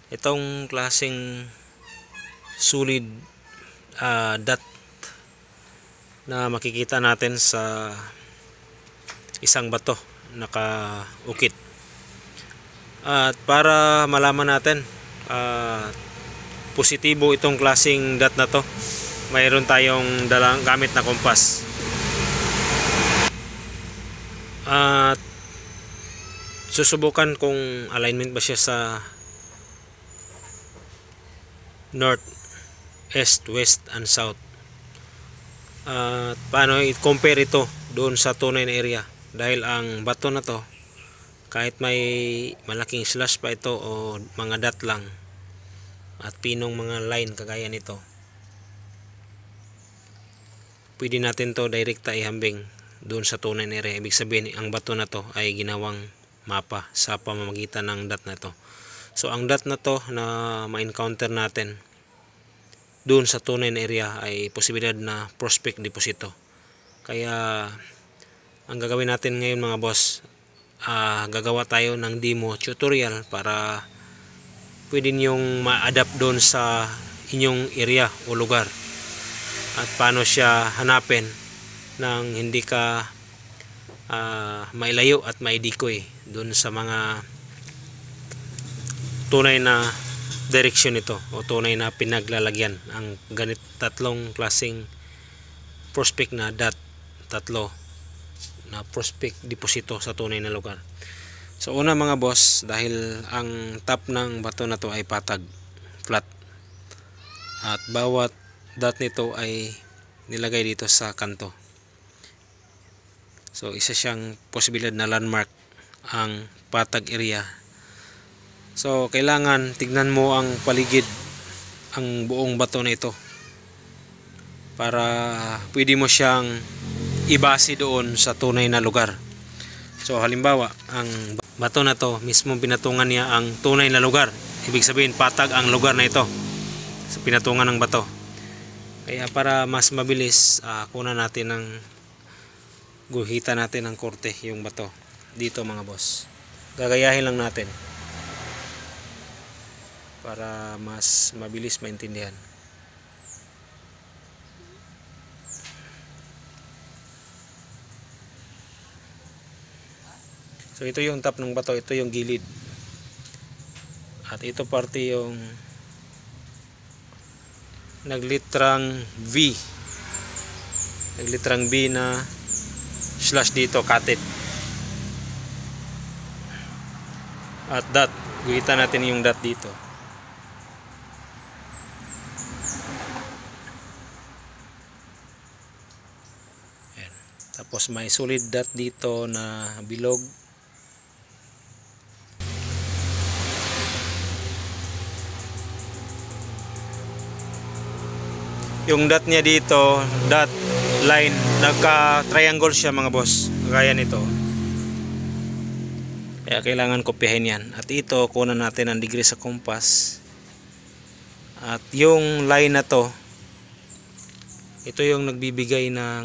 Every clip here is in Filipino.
Itong klaseng solid dot na makikita natin sa isang bato nakaukit. At para malaman natin positibo itong klaseng dot na to, mayroon tayong dalang gamit na kompas. At susubukan kung alignment ba siya sa north, east, west, and south. At paano i-compare ito doon sa tunay na area, dahil ang bato na to, kahit may malaking slash pa ito o mga dot lang at pinong mga line kagaya nito, pwede natin to direkta ihambing doon sa tunay na area. Ibig sabihin ang bato na to ay ginawang mapa sa pamamagitan ng dot na to. So ang dot na to na ma-encounter natin doon sa tunay na area ay posibilidad na prospect deposito. Kaya ang gagawin natin ngayon mga boss, gagawa tayo ng demo tutorial para pwede nyong ma-adapt doon sa inyong area o lugar, at paano siya hanapin nang hindi ka mailayo at maidikoy doon sa mga tunay na direksyon nito o tunay na pinaglalagyan ang ganit tatlong klaseng prospect na dot, tatlo na prospect deposito sa tunay na lugar. So una mga boss, dahil ang top ng bato na to ay patag, flat, at bawat dot nito ay nilagay dito sa kanto. So isa siyang posibilidad na landmark ang patag area. So kailangan tignan mo ang paligid, ang buong bato na ito, para pwede mo siyang ibase doon sa tunay na lugar. So halimbawa, ang bato na to mismo pinatungan niya ang tunay na lugar. Ibig sabihin patag ang lugar na ito sa pinatungan ng bato. Kaya para mas mabilis, kunan natin ng guhita natin ng korte yung bato dito mga boss. Gagayahin lang natin para mas mabilis maintindihan. So ito yung top ng bato, ito yung gilid, at ito parte yung naglitrang V, naglitrang B na slash dito, cutted, at dot, guhita natin yung dot dito. Ayan. Tapos may solid dot dito na bilog. Yung dot niya dito, dot line, nagka-triangle siya mga boss, gaya nito. Kaya kailangan kopyahin yan. At ito, kunan natin ang degree sa compass. At yung line na to, ito yung nagbibigay ng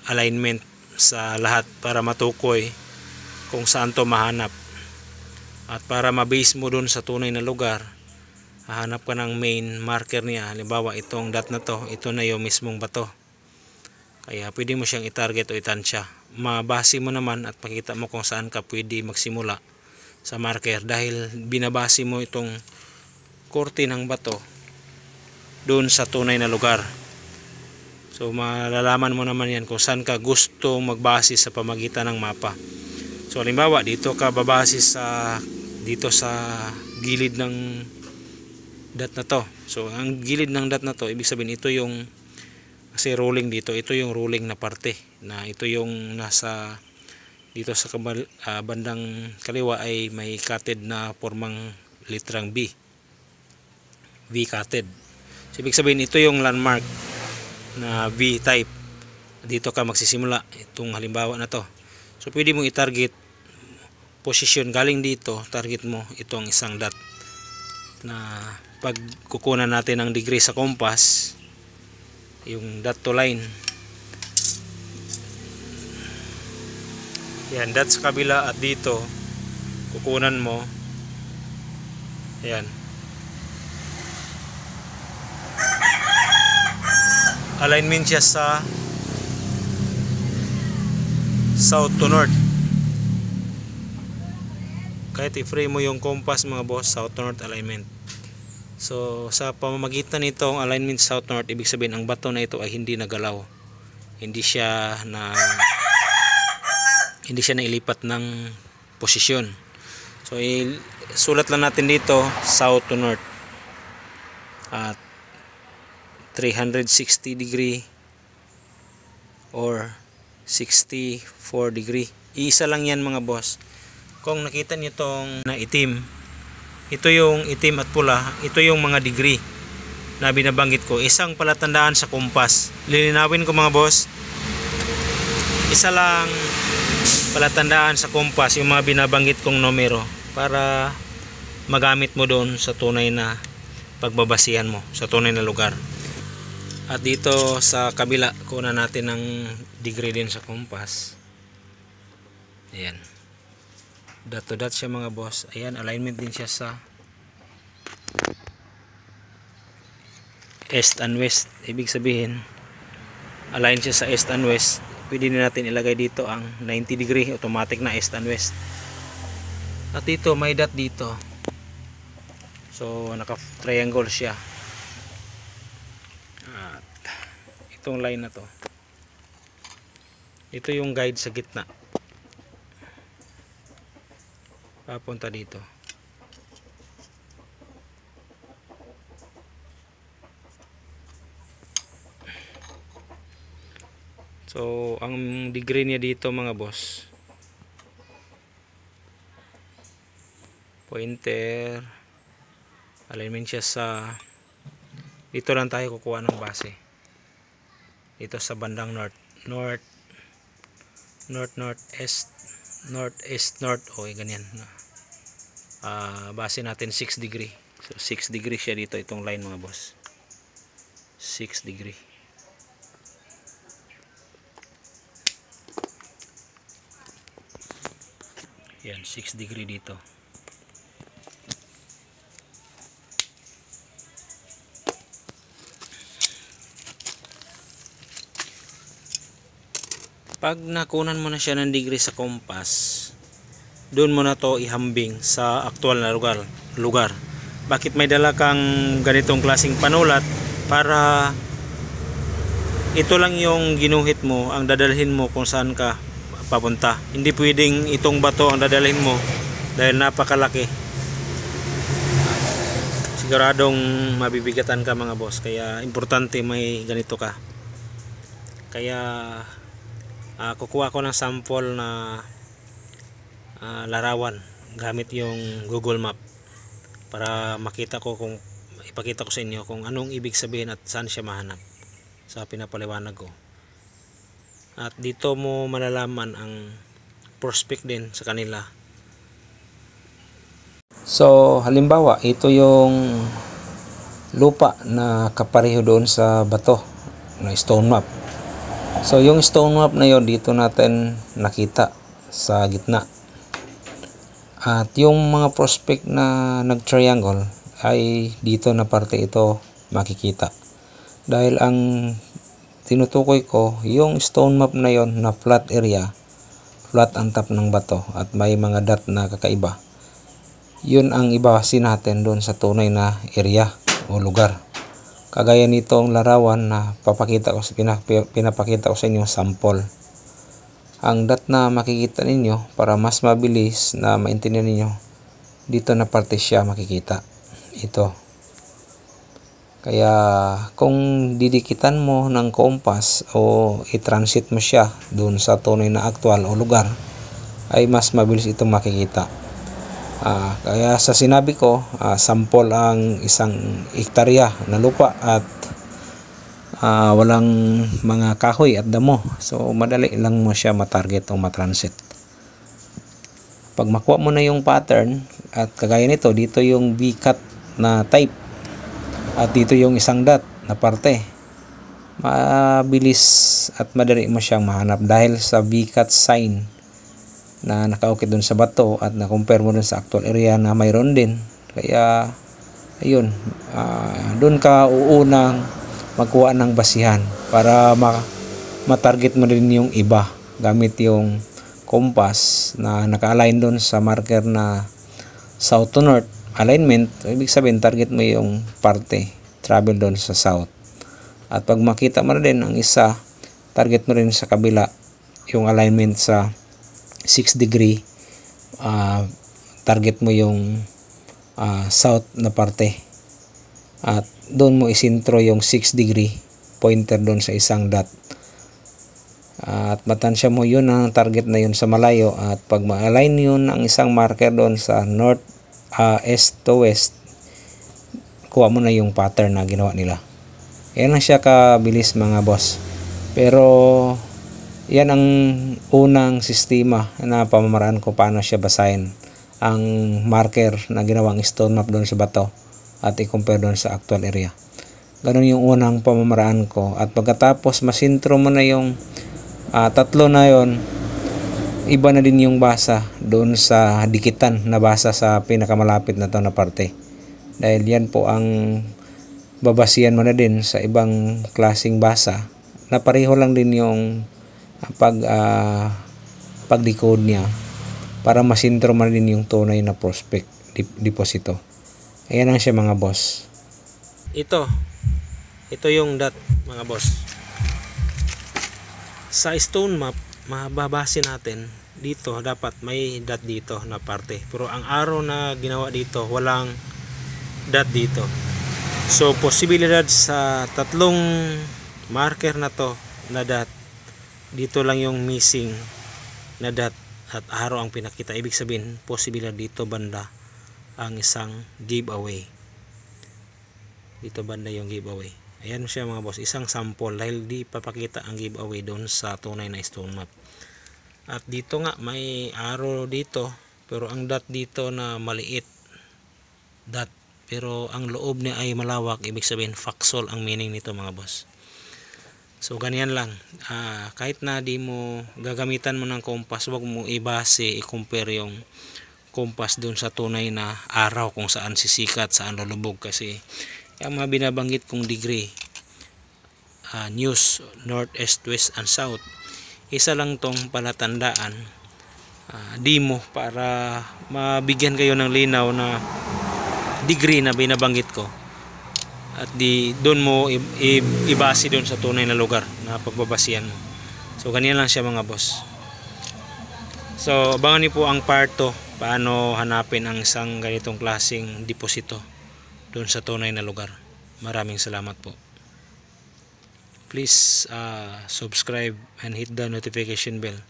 alignment sa lahat para matukoy kung saan to mahanap. At para ma-base mo dun sa tunay na lugar, hahanap ka ng main marker niya. Halimbawa itong dot na to, ito na yung mismong bato. Kaya pwede mo siyang i-target o itansya. Mabase mo naman at makita mo kung saan ka pwede magsimula sa marker, dahil binabase mo itong korte ng bato doon sa tunay na lugar. So malalaman mo naman yan kung saan ka gusto magbase sa pamagitan ng mapa. So halimbawa dito ka babase dito sa gilid ng dot na to. So ang gilid ng dot na to, ibig sabihin ito yung, kasi rolling dito, ito yung rolling na parte, na ito yung nasa dito sa bandang kaliwa ay may cutted na formang litrang B, V cutted. So ibig sabihin ito yung landmark na V type. Dito ka magsisimula, itong halimbawa na to. So pwede mong i-target position galing dito, target mo itong isang dot na pag kukunan natin ang degree sa compass, yung dot to line, yan, dot sa kabila, at dito kukunan mo Ayan. Alignment siya sa south to north. Kahit i-frame mo yung compass mga boss, south to north alignment. So sa pamamagitan nitong alignment south north, ibig sabihin ang bato na ito ay hindi nagalaw. Hindi siya nailipat ng posisyon. So sulat lang natin dito south to north at 360 degree or 64 degree. Iisa lang yan mga boss. Kung nakita niyo tong na itim, ito yung itim at pula, ito yung mga degree na binabanggit ko. Isang palatandaan sa kumpas. Lilinawin ko mga boss, isa lang palatandaan sa kumpas yung mga binabanggit kong numero para magamit mo doon sa tunay na pagbabasihan mo, sa tunay na lugar. At dito sa kabila, kunan natin ng degree din sa compass. Ayan. Dot to dot siya mga boss. Ayan, alignment din siya sa east and west. Ibig sabihin, align siya sa east and west. Pwede din natin ilagay dito ang 90 degree, automatic na east and west. At dito, may dot dito. So, naka-triangle siya. Itong line na to, ito yung guide sa gitna papunta dito. So ang degree niya dito mga boss, pointer alignment siya sa dito lang tayo kukuha ng base. Dito sa bandang north, ganyan. Base natin 6 degree. So 6 degree siya dito, itong line mga boss. 6 degree. Yan, 6 degree dito. Pag nakunan mo na siya ng degree sa compass, doon mo na to ihambing sa aktual na lugar. Bakit may dala kang ganitong klaseng panulat? Para ito lang yung ginuhit mo, ang dadalhin mo kung saan ka papunta. Hindi pwedeng itong bato ang dadalhin mo dahil napakalaki. Siguradong mabibigatan ka mga boss. Kaya importante may ganito ka. Kaya kukuha ko ng sample na larawan gamit yung Google Map para makita ko ipakita ko sa inyo kung anong ibig sabihin at saan siya mahanap sa pinapaliwanag ko. At dito mo malalaman ang prospect din sa kanila. So halimbawa, ito yung lupa na kapareho doon sa bato na stone map. So yung stone map na yon dito natin nakita sa gitna. At yung mga prospect na nag-triangle ay dito na parte ito makikita. Dahil ang tinutukoy ko, yung stone map na yon na flat area, flat ang top ng bato at may mga dot na kakaiba. Yun ang ibabase natin doon sa tunay na area o lugar. Kagaya nitong larawan na pinapakita ko sa inyo sample. Ang dot na makikita ninyo para mas mabilis na maintindihan ninyo, dito na parte siya makikita. Ito. Kaya kung didikitan mo ng compass o i-transit mo siya doon sa tunay na aktual o lugar, ay mas mabilis itong makikita. Kaya sa sinabi ko, sample ang 1 hektarya na lupa at walang mga kahoy at damo. So madali lang mo siya matarget o matransit. Pag makuha mo na yung pattern at kagaya nito, dito yung V-cut na type at dito yung 1 dot na parte, mabilis at madali mo siyang mahanap dahil sa V-cut sign na nakaukit dun sa bato at na-compare mo dun sa actual area na mayroon din Kaya ayun, doon ka uunang magkuha ng basihan para matarget mo rin yung iba gamit yung compass na naka-align doon sa marker na south to north alignment. Ibig sabihin target mo yung parte, travel doon sa south. At pag makita mo rin ang isa, target mo rin sa kabila yung alignment sa 6 degree, target mo yung south na parte. At doon mo isintro yung 6 degree pointer doon sa isang dot. At matansya mo yun ang target na yun sa malayo. At pag ma-align yun ang isang marker doon sa north, east to west, kuha mo na yung pattern na ginawa nila. Yan lang siya kabilis mga boss. Pero yan ang unang sistema na pamamaraan ko paano siya basahin ang marker na ginawang stone map doon sa bato at i-compare doon sa actual area. Ganun yung unang pamamaraan ko. At pagkatapos masintro mo na yung tatlo na yon, iba na din yung basa doon sa dikitan na basa sa pinakamalapit na to na parte. Dahil yan po ang babasihan mo na din sa ibang klaseng basa na pareho lang din yung pag-decode niya para masintro mo na din yung tunay na prospect deposito. Ayan lang siya mga boss. Ito yung dot mga boss. Sa stone map, mababase natin dito dapat may dot dito na parte. Pero ang arrow na ginawa dito, walang dot dito. So, posibilidad sa tatlong marker na to na dot, dito lang yung missing na dot at arrow ang pinakita. Ibig sabihin, posibilidad dito banda ang isang giveaway. Dito banda yung giveaway. Ayan siya mga boss, isang sample dahil di papakita ang giveaway doon sa tunay na stone map. At dito nga may arrow dito, pero ang dot dito na maliit dot, pero ang loob niya ay malawak. Ibig sabihin faxol ang meaning nito mga boss. So ganyan lang, kahit na di mo gagamitan mo ng compass, wag mo ibase, i-compare yung compass doon sa tunay na araw kung saan sisikat, saan lulubog. Kasi yung mga binabanggit kong degree, news, north, east, west, and south, isa lang tong palatandaan, demo para mabigyan kayo ng linaw na degree na binabanggit ko. At doon mo ibase doon sa tunay na lugar na pagbabasihan mo. So ganyan lang siya mga boss. So abangan niyo po ang part 2, paano hanapin ang isang ganitong klaseng deposito doon sa tunay na lugar. Maraming salamat po. Please subscribe and hit the notification bell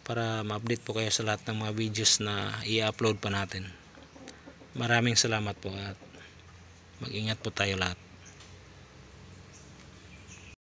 para ma-update po kayo sa lahat ng mga videos na i-upload pa natin. Maraming salamat po at mag-ingat po tayo lahat.